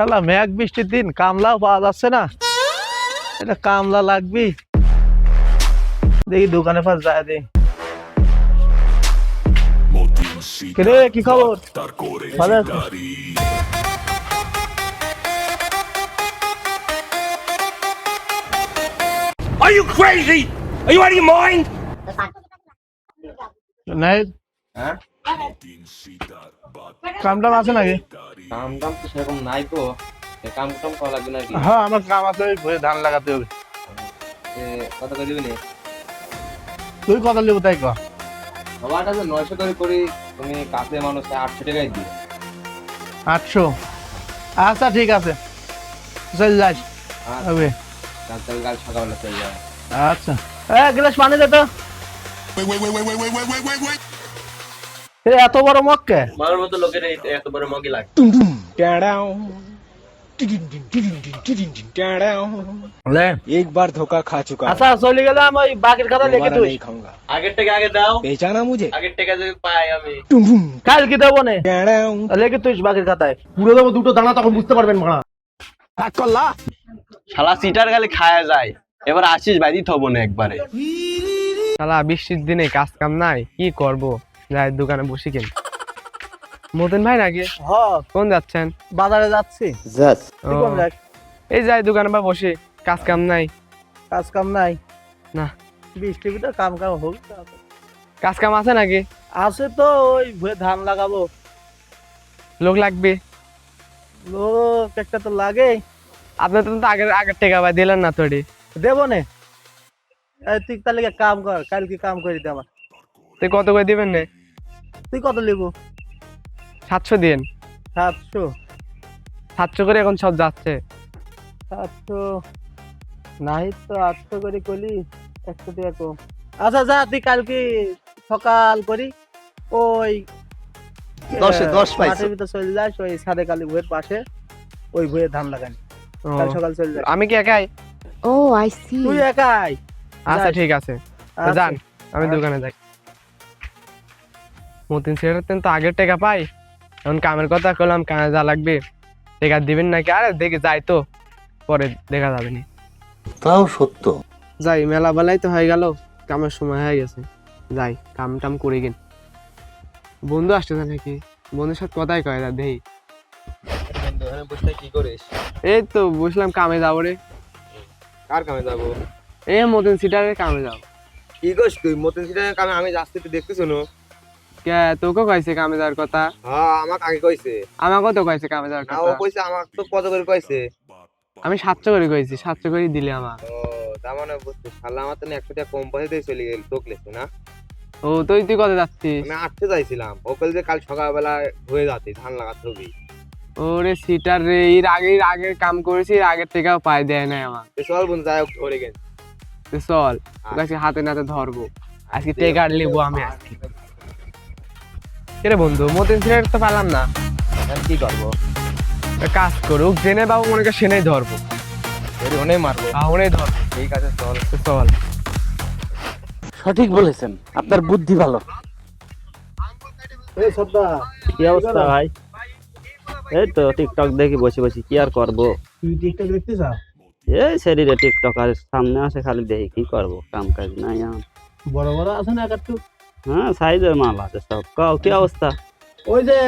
শালা মেঘ বৃষ্টির দিন কামলাও পাওয়া যাচ্ছে না, এটা কামলা লাগবি। দেখি দোকানে পাশ যায় দেখি। কিরে কি খবর? ভালো আছিস? Are you crazy? Are you out of your mind? নাই হ্যাঁ কাম টাম আছে নাকি? কাম টাম তো সেরকম নাই তো, কাম টাম করা লাগবে নাকি? হ্যাঁ আমার কাম আছে, ওই ভুঁয়ে ধান লাগাতে হবে। কত করে দিবি? তুই কত নেবো তাই কর। আমারটা তো 900 করে করি, তুমি কাছে মানুষ 800 টাকাই দিই। 800? আচ্ছা ঠিক আছে, চল যাস হবে। কাল সকালবেলা চলে যায়। আচ্ছা গ্লাস পানি দে তো। এত বড় মগ কে? আমার মতো লোকের এত বড় মগই লাগে। एक बार धोखा खा चुका हूं, আচ্ছা চলে গেলাম, ওই বাকির কথা লিখে दोबारा তুই। नहीं खाऊंगा। আগের টাকা আগে দাও, पहचाना मुझे? আগের টাকা যদি পাই আমি কাল কি দেবো নে, লিখে তুই বাকির খাতায়। পুরো দেবো দুটো দানা, তখন বুঝতে পারবেন মারা। শালা সিটার গালে খায়া যায়। এবার আসিস বাইদি থবো না একবারে। শালা বৃষ্টির দিনে কাজ কাম নাই, কি করব? যাই দোকানে বসি কেন। মতিন ভাই নাকি? হ্যাঁ কোন যাচ্ছেন? বাজারে যাচ্ছি। তুই কোন যাস? এই যাই দোকানে বা বসে, কাজ কাম নাই। কাজ কাম নাই না। বৃষ্টি ভিতরে কাম কাম হোক। কাজ কাম আছে নাকি? আছে তো, ওই ভুঁয়ে ধান লাগাবো। লোক লাগবে? লোক একটা তো লাগে। আপনার তো আগের টাকা ভাই দিলেন না তোরে। দেবো নে। তুই তাহলে এক কাম কর, কালকে কাম করে দে আমার। তুই কত করে দিবেন নে? তুই কত লিখবো? 700 দিন। 700? 700 করে এখন সব যাচ্ছে। 700 নাই তো, 800 করে করলি 100 টাকা কম। আচ্ছা যা, তুই কালকে সকাল করি ওই 10 মাঠের ভিতর চলে যাস, ওই সাদে কালী ভুঁয়ের পাশে, ওই ভুঁয়ে ধান লাগানি। ও, কাল সকাল চলে যাস। আমি কি একাই? Oh, I see. তুই একাই? আচ্ছা যাস। ঠিক আছে, আচ্ছা। যান আমি দোকানে যাই। মতিন সেটাতেন তো আগের টাকা পাই, এখন কামের কথা করলাম, কামে যা লাগবে টাকা দিবেন নাকি? আরে দেখে যাই তো, পরে দেখা যাবে না। তাও সত্য। যাই, মেলা বেলাই তো হয়ে গেল, কামের সময় হয়ে গেছে। যাই কাম টাম করে গেন। বন্ধু আসতেছে নাকি? বন্ধুর সাথে কথাই কয় না দেই। বসে কি করিস? এই তো বুঝলাম কামে যাবো রে। কার কামে যাবো? এই মতিন সিটারের কামে যাবো। কি করিস তুই? মতন সিটার কামে আমি যাচ্ছি, তুই দেখতে শুনো। কে তোকে কইছে কামে যাওয়ার কথা? হ্যাঁ আমাকে আগে কইছে। আমাকেও তো কইছে কামে যাওয়ার না ও কথা। কইছে, আমাকে তো কত করে কইছে? আমি 700 করে কইছি, 700 করে দিলে আমার। ও তার মানে বুঝতে শালা আমার তো 100 টাকা কম পয়সা দিয়ে চলে গেল, টোকলেছে না? ও তুই কত যাচ্ছিস? আমি 8 যাইছিলাম, ও কইল যে কাল সকালবেলা হয়ে যাচ্ছে, ধান লাগাতে হবে। ওরে সিটার রে, এর আগে কাম করেছি, এর আগের টাকাও পাই দেয় নাই আমার। তো চল বোন যাই হোক, ধরে গেছে। তো চল গাছে হাতে নাতে ধরবো, আজকে টেকা নেবো আমি আজকে। রে বন্ধু, মতিন সিটার তো পেলাম না, কি করবো? একটা কাজ করুক, জেনে বাবু মনে কর সেনেই ধরবো। ওনেই মারবো। ওনেই ধরবো। ঠিক আছে চল। তো চল। সঠিক বলেছেন, আপনার বুদ্ধি ভালো। এই সদ্দা, কি অবস্থা ভাই? এই তো টিকটক দেখি বসে বসে, কি আর করবো? তুই টিকটক দেখছিস? এই শরীরে টিকটক আর সামনে আসে, খালি দেখি, কি করবো? কাম কাজ নাই আমার। বড় বড় আছে না একটু? হ্যাঁ সাইজের মাল আছে সব। কও কি অবস্থা? ওই যে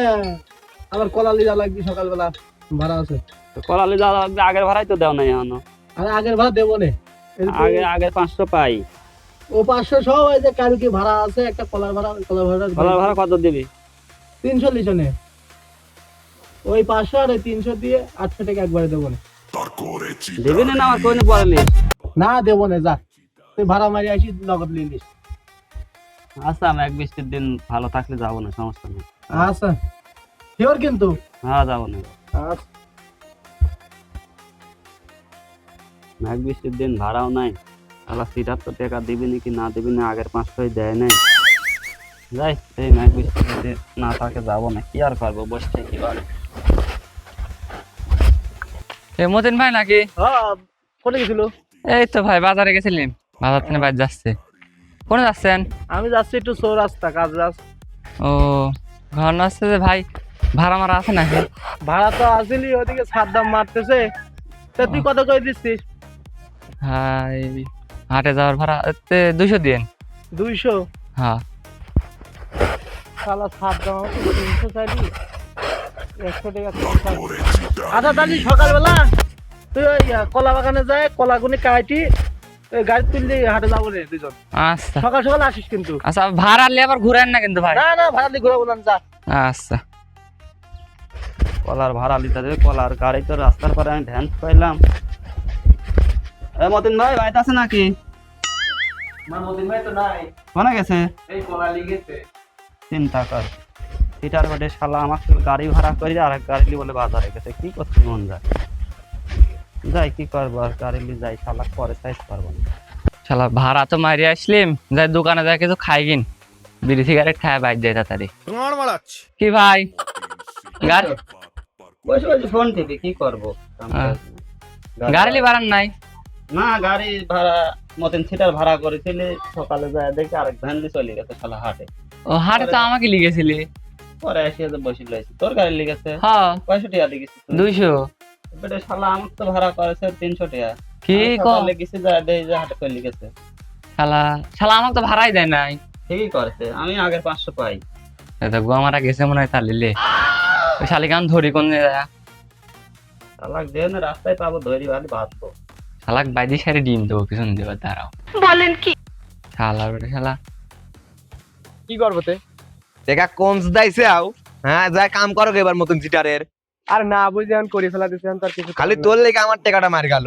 আমার কলা লিজা লাগবে সকালবেলা, ভাড়া আছে। কলালি যাওয়া লাগবে, আগের ভাড়াই তো দেও নাই এখনো। আরে আগের ভাড়া দেবো নে। আগে 500 পাই। ও 500 সহ, ওই যে কালকে ভাড়া আছে একটা কলার ভাড়া, কলার কলার ভাড়া কত দিবি? 300 লিখো নে। ওই 500 আর 300 দিয়ে 800 টাকা একবারে দেবো নে। দিবি না আমার কোনে পরে নিস? না দেবো নে, যা তুই ভাড়া মারি আসি, নগদ নিয়ে নিস। আচ্ছা আমি 1-20 দিন ভালো থাকলে যাবো না, সমস্যা নেই। আচ্ছা শিওর কিন্তু? হ্যাঁ যাবো না। আচ্ছা 1-20 দিন ভাড়াও নাই, আলা সিটার তো টাকা দিবি নাকি না দিবি না, আগের 500 দেয় নাই। যাই, এই 1-20 দিন না থাকে যাবো না, কি আর করবো, বসে কি আর। মতিন ভাই নাকি? হ্যাঁ কোনে গেছিল? এই তো ভাই বাজারে গেছিলাম, বাজার থেকে বাইরে যাচ্ছে। কোনে যাচ্ছেন? আমি যাচ্ছি একটু চৌরাস্তা, কাজ যাচ্ছি। ও ঘর আসছে যে ভাই, ভাড়া মারা আছে নাকি? ভাড়া তো আসিলি, ওদিকে সাদ্দাম মারতেছে। তা তুই কত করে দিচ্ছিস? হ্যাঁ, এই হাটে যাওয়ার ভাড়া 200 দিন। 200? হ্যাঁ। শালা সাদ্দাম আমাকে 300 চাইলি, 100 টাকা কম চাইলি। আচ্ছা তাহলে সকালবেলা তুই ওই কলা বাগানে যায় কলাগুনি কাটি গাড়ি তুললি হাটে যাবো রে দুজন। আচ্ছা সকাল সকাল আসিস কিন্তু। আচ্ছা, ভাড়া নিয়ে আবার ঘুরেন না কিন্তু ভাই। না না, ভাড়া দিয়ে ঘুরাবো না, যা। আচ্ছা। কলার ভাড়া লিতে দেবে, কলার গাড়ি তো রাস্তার পরে আমি ভ্যান পাইলাম। মতিন ভাই বাড়িতে আছে নাকি? মতিন ভাই তো নাই, কোনে গেছে? এই কলা লিগেছে। চিন্তা কর, সিটার বেটে শালা আমাকে গাড়ি ভাড়া করি আর এক গাড়ি বলে বাজারে গেছে। কি করতে মন যায়, যাই কি করবো আর, গাড়ি নিয়ে যাই, শালা পরে সাইজ পারবো না। শালা ভাড়া তো মারি আসলিম, যাই দোকানে যাই কিছু খাই কিন, বিড়ি সিগারেট খায় বাইর যায় তাড়াতাড়ি। কি ভাই গাড়ি বসে বসে ফোন টিপি, কি করবো? গাড়ি ভাড়ার নাই? না, গাড়ি ভাড়া মতিন সিটার ভাড়া করেছিলি, সকালে যায় দেখি আরেক ভ্যান দিয়ে চলে গেছে শালা হাটে। ও হাটে তো আমাকে লিগেছিলি। পরে এসে বসে লইছি, তোর গাড়ি লেগেছে। হ্যাঁ, 65 টাকা দিয়েছিস 200। বেটে শালা আমাকে তো ভাড়া করেছে 300 টাকা। কি কো? লেগেছে যায় দেখি যে হাটে চলে গেছে। শালা শালা আমাকে তো ভাড়াই দেয় নাই। ঠিকই করেছে, আমি আগের 500 পাই। এটা গো আমারা গেছে মনে হয় তালিলে। ওই শালিকান ধরি কোন যায়? শালাক দেও না, রাস্তায় পাবো ধরি ভালো বাঁধবো। শালাক বাইদি সারি ডিম দেবো পিছন দেবো, দাঁড়াও। বলেন কি? শালা বেটা শালা কি করবো তে? দেখা কোনস দাইছে আও, হ্যাঁ যা কাম করো এবার মতন জিটারের। আর না বুঝে এখন করে ফেলা দিছে, তার কিছু খালি তোর লেগে আমার টাকাটা মার গেল।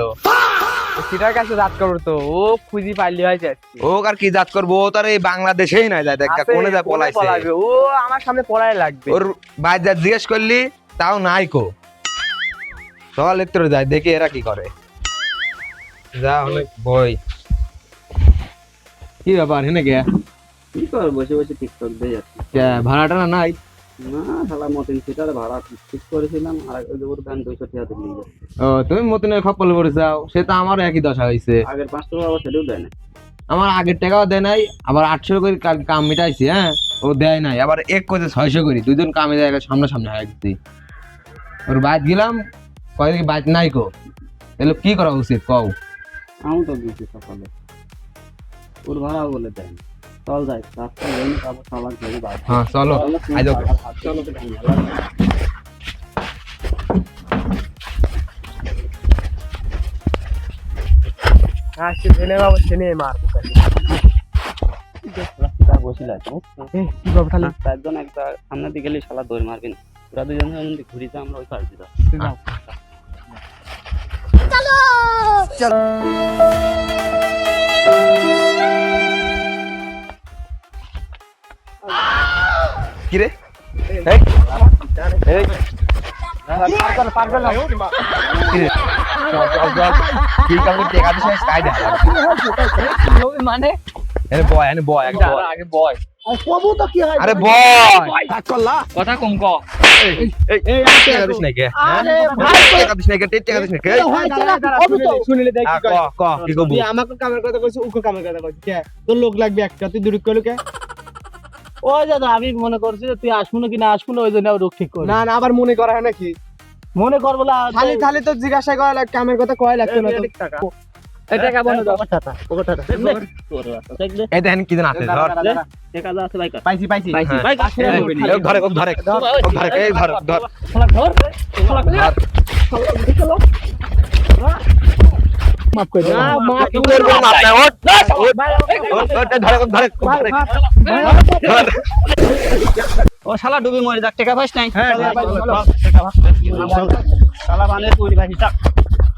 সিটার কাছে রাত করবো তো, ও খুঁজি পাইলি হয়েছে। ও আর কি জাত করবো, ও তার এই বাংলাদেশেই নাই যায়, দেখা কোনে যা পলাইছে। ও আমার সামনে পড়াই লাগবে। ওর ভাই যা জিজ্ঞেস করলি তাও নাই কো। চল একটু যাই দেখি এরা কি করে। যা অনেক বই। কি ব্যাপার হেনে গে? কি কর বসে বসে টিকটক দিয়ে যাচ্ছি। ভাড়াটা না নাই? না শালা মতিন সিটার ভাড়া ঠিক করেছিলাম, আর ওর ভ্যান 200 টাকা দিয়ে নিয়ে যাচ্ছে। ও তুমি মতনের খপ্পল করে যাও, সে তো আমারও একই দশা হয়েছে। আগের 500 টাকা সেটাও দেয় না। আমার আগের টাকাও দেয় নাই, আবার 800 করে কাম মিটাইছি। হ্যাঁ, ও দেয় নাই, আবার এক করে 600 করি। দুজন কামে যায় সামনে সামনে হয়ে গেছি। ওর বাইক গেলাম, কয়েক বাইক নাই কো। এলো কি করা উচিত কও? আমি তো দিয়েছি সকালে, ওর ভাড়াও বলে দেয় না। চল যাই, রাস্তায় যাই না, তারপর শালাক ধরে বাদ। হ্যাঁ চলো, আইজো। চলো তো আসছে জেনে বাবা, জেনে মার। রাস্তায় বসে লাগছে কি বাবা খালি একজন একটা সামনের দিকে গেলে শালা দৌড় মারবি না। ওরা দুজন ঘুরি যা, আমরা ওই পাশ দিয়ে যাবো। কি রে? কি কাম টাকা দিছিস কাই দে। মানে এনে বয়, এনে বয় একদম। আগে বয়। আরে বয়। কথা কম ক। এই টাকা দিছ নাকি? আরে ভাই টাকা দিছ নাকি? টাকা দিছ নাকি? শুনিলে দেখ ক ক কি কব? তুই আমাকে কামের কথা কইছিস, উকে কামের কথা কইছিস। কে তোর লোক লাগবে একটা, তুই দুড়ি কইলো কে? ওই দাদা আমি মনে করছি যে তুই আসবো কি না আসবো না, ওই জন্য রোগ ঠিক করি। না না, আবার মনে করা হয় নাকি? মনে কর বলে খালি খালি তো জিজ্ঞাসা করা লাগে, কামের কথা কয় লাগতো না তো। এই টাকা বন্ধ দাও। টাকা এই দেখেন কি জান আছে ধর। টাকা যা আছে ভাই কর। পাইছি পাইছি ভাই ধরে ধরে ধরে এই ধর ধর। মাফ করে দাও। মাফ করব না আপনি। ওট ধরে ধরে ধরে। ও শালা ডুবি মরে যাক, টাকা পাইছ নাই? হ্যাঁ, শালা বানের তুই ভাই হিসাব।